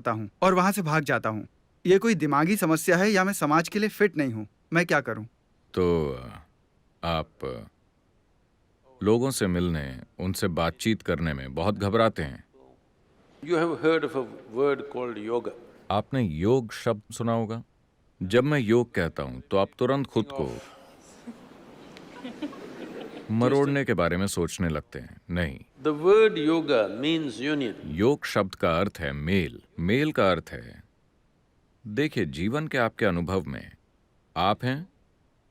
करता हूँ और वहाँ से भाग जाता हूँ। ये कोई दिमागी समस्या है या मैं समाज के लिए फिट नहीं हूँ? मैं क्या करूँ? तो आप लोगों से मिलने, उनसे बातचीत करने में बहुत घबराते हैं। You have heard of a word called yoga. आपने योग शब्द सुना होगा। जब मैं योग कहता हूं तो आप तुरंत खुद Thinking को of twisting. मरोड़ने के बारे में सोचने लगते हैं। नहीं, The word yoga means union. योग शब्द का अर्थ है मेल। मेल का अर्थ है, देखिए, जीवन के आपके अनुभव में आप हैं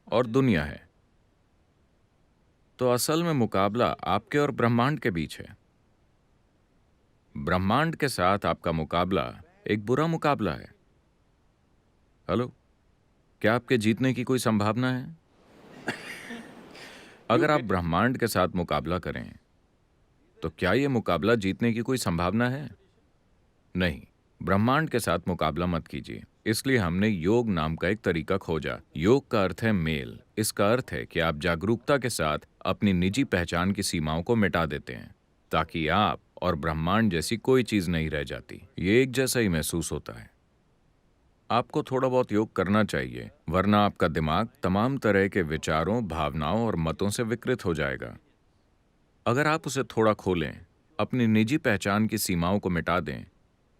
और दुनिया है। तो असल में मुकाबला आपके और ब्रह्मांड के बीच है। ब्रह्मांड के साथ आपका मुकाबला एक बुरा मुकाबला है। हेलो, क्या आपके जीतने की कोई संभावना है? अगर आप ब्रह्मांड के साथ मुकाबला करें तो क्या यह मुकाबला जीतने की कोई संभावना है? नहीं, ब्रह्मांड के साथ मुकाबला मत कीजिए। इसलिए हमने योग नाम का एक तरीका खोजा। योग का अर्थ है मेल। इसका अर्थ है कि आप जागरूकता के साथ अपनी निजी पहचान की सीमाओं को मिटा देते हैं ताकि आप और ब्रह्मांड जैसी कोई चीज नहीं रह जाती। ये एक जैसा ही महसूस होता है। आपको थोड़ा बहुत योग करना चाहिए, वरना आपका दिमाग तमाम तरह के विचारों, भावनाओं और मतों से विकृत हो जाएगा। अगर आप उसे थोड़ा खोलें, अपनी निजी पहचान की सीमाओं को मिटा दें,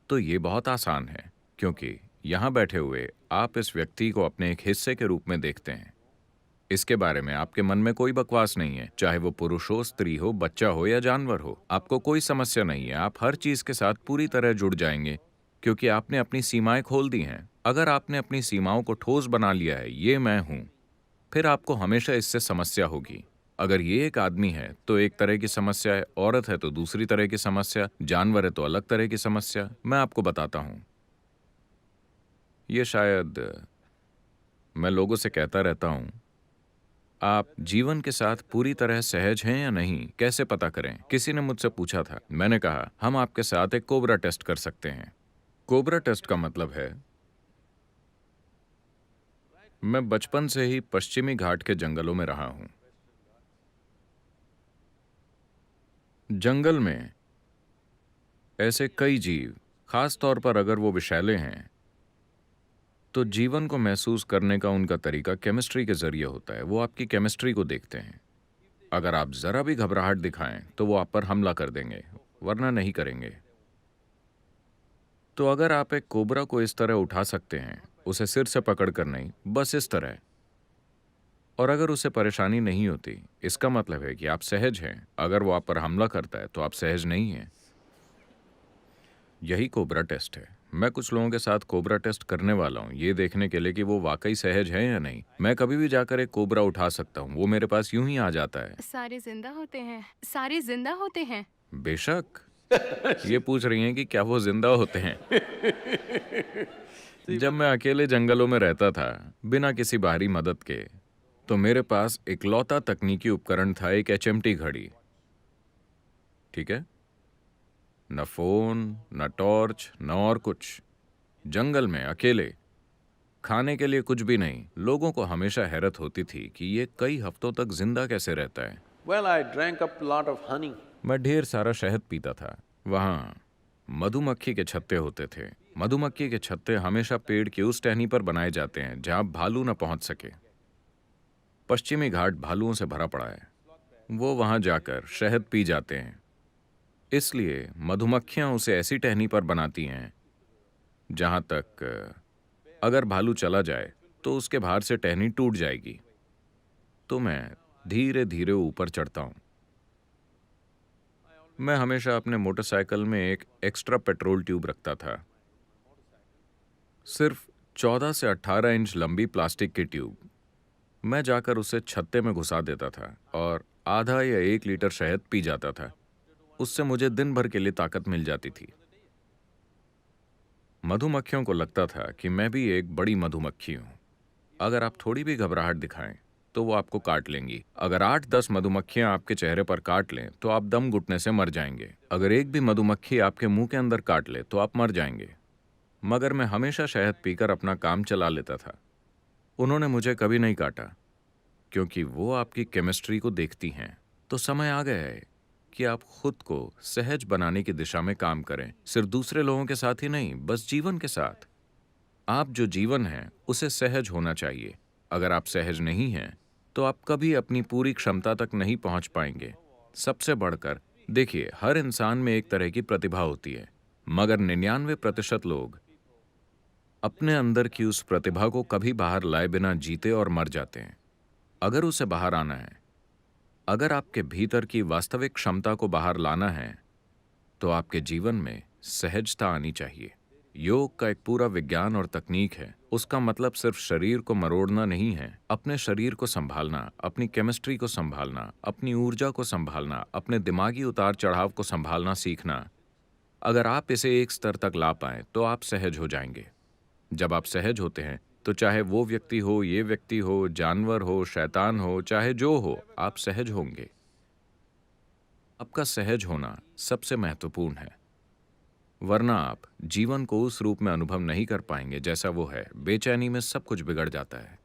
तो ये बहुत आसान है, क्योंकि यहाँ बैठे हुए आप इस व्यक्ति को अपने एक हिस्से के रूप में देखते हैं। इसके बारे में आपके मन में कोई बकवास नहीं है, चाहे वो पुरुष हो, स्त्री हो, बच्चा हो या जानवर हो। आपको कोई समस्या नहीं है। आप हर चीज के साथ पूरी तरह जुड़ जाएंगे, क्योंकि आपने अपनी सीमाएं खोल दी हैं। अगर आपने अपनी सीमाओं को ठोस बना लिया है, ये मैं हूं, फिर आपको हमेशा इससे समस्या होगी। अगर ये एक आदमी है तो एक तरह की समस्या है, औरत है तो दूसरी तरह की समस्या, जानवर है तो अलग तरह की समस्या। मैं आपको बताता हूं, ये शायद मैं लोगों से कहता रहता हूं, आप जीवन के साथ पूरी तरह सहज हैं या नहीं, कैसे पता करें? किसी ने मुझसे पूछा था। मैंने कहा, हम आपके साथ एक कोबरा टेस्ट कर सकते हैं। कोबरा टेस्ट का मतलब है, मैं बचपन से ही पश्चिमी घाट के जंगलों में रहा हूं। जंगल में ऐसे कई जीव, खास तौर पर अगर वो विषैले हैं, तो जीवन को महसूस करने का उनका तरीका केमिस्ट्री के जरिए होता है। वो आपकी केमिस्ट्री को देखते हैं। अगर आप जरा भी घबराहट दिखाएं तो वो आप पर हमला कर देंगे, वरना नहीं करेंगे। तो अगर आप एक कोबरा को इस तरह उठा सकते हैं, उसे सिर से पकड़कर नहीं, बस इस तरह, और अगर उसे परेशानी नहीं होती, इसका मतलब है कि आप सहज हैं। अगर वो आप पर हमला करता है तो आप सहज नहीं हैं। यही कोबरा टेस्ट है। मैं कुछ लोगों के साथ कोबरा टेस्ट करने वाला हूँ, ये देखने के लिए कि वो वाकई सहज हैं या नहीं। मैं कभी भी जाकर एक कोबरा उठा सकता हूँ, वो मेरे पास यूं ही आ जाता है। सारे जिंदा होते हैं, सारे जिंदा होते हैं। बेशक। ये पूछ रही हैं कि क्या वो जिंदा होते हैं? जब मैं अकेले जंगलों में रहता था, बिना किसी बाहरी मदद के, तो मेरे पास इकलौता तकनीकी उपकरण था एक एचएमटी घड़ी। ठीक है, न फोन, न टॉर्च, न और कुछ। जंगल में अकेले, खाने के लिए कुछ भी नहीं। लोगों को हमेशा हैरत होती थी कि ये कई हफ्तों तक जिंदा कैसे रहता है। Well, I drank up a lot of honey. मैं ढेर सारा शहद पीता था। वहां मधुमक्खी के छत्ते होते थे। मधुमक्खी के छत्ते हमेशा पेड़ की उस टहनी पर बनाए जाते हैं जहां भालू न पहुंच सके। पश्चिमी घाट भालुओं से भरा पड़ा है। वो वहां जाकर शहद पी जाते हैं। इसलिए मधुमक्खियां उसे ऐसी टहनी पर बनाती हैं जहां तक अगर भालू चला जाए तो उसके भार से टहनी टूट जाएगी। तो मैं धीरे धीरे ऊपर चढ़ता हूं। मैं हमेशा अपने मोटरसाइकिल में एक एक्स्ट्रा पेट्रोल ट्यूब रखता था। सिर्फ 14 से 18 इंच लंबी प्लास्टिक की ट्यूब। मैं जाकर उसे छत्ते में घुसा देता था और आधा या 1 लीटर शहद पी जाता था। उससे मुझे दिन भर के लिए ताकत मिल जाती थी। मधुमक्खियों को लगता था कि मैं भी एक बड़ी मधुमक्खी हूं। अगर आप थोड़ी भी घबराहट दिखाएं तो वो आपको काट लेंगी। अगर 8-10 मधुमक्खियां आपके चेहरे पर काट लें तो आप दम घुटने से मर जाएंगे। अगर एक भी मधुमक्खी आपके मुंह के अंदर काट ले तो आप मर जाएंगे। मगर मैं हमेशा शहद पीकर अपना काम चला लेता था। उन्होंने मुझे कभी नहीं काटा, क्योंकि वो आपकी केमिस्ट्री को देखती हैं। तो समय आ गया है कि आप खुद को सहज बनाने की दिशा में काम करें, सिर्फ दूसरे लोगों के साथ ही नहीं, बस जीवन के साथ। आप जो जीवन है उसे सहज होना चाहिए। अगर आप सहज नहीं हैं तो आप कभी अपनी पूरी क्षमता तक नहीं पहुंच पाएंगे। सबसे बढ़कर देखिए, हर इंसान में एक तरह की प्रतिभा होती है, मगर 99% लोग अपने अंदर की उस प्रतिभा को कभी बाहर लाए बिना जीते और मर जाते हैं। अगर उसे बाहर आना है, अगर आपके भीतर की वास्तविक क्षमता को बाहर लाना है, तो आपके जीवन में सहजता आनी चाहिए। योग का एक पूरा विज्ञान और तकनीक है। उसका मतलब सिर्फ शरीर को मरोड़ना नहीं है, अपने शरीर को संभालना, अपनी केमिस्ट्री को संभालना, अपनी ऊर्जा को संभालना, अपने दिमागी उतार चढ़ाव को संभालना सीखना। अगर आप इसे एक स्तर तक ला पाएं तो आप सहज हो जाएंगे। जब आप सहज होते हैं तो चाहे वो व्यक्ति हो, ये व्यक्ति हो, जानवर हो, शैतान हो, चाहे जो हो, आप सहज होंगे। आपका सहज होना सबसे महत्वपूर्ण है, वरना आप जीवन को उस रूप में अनुभव नहीं कर पाएंगे जैसा वो है। बेचैनी में सब कुछ बिगड़ जाता है।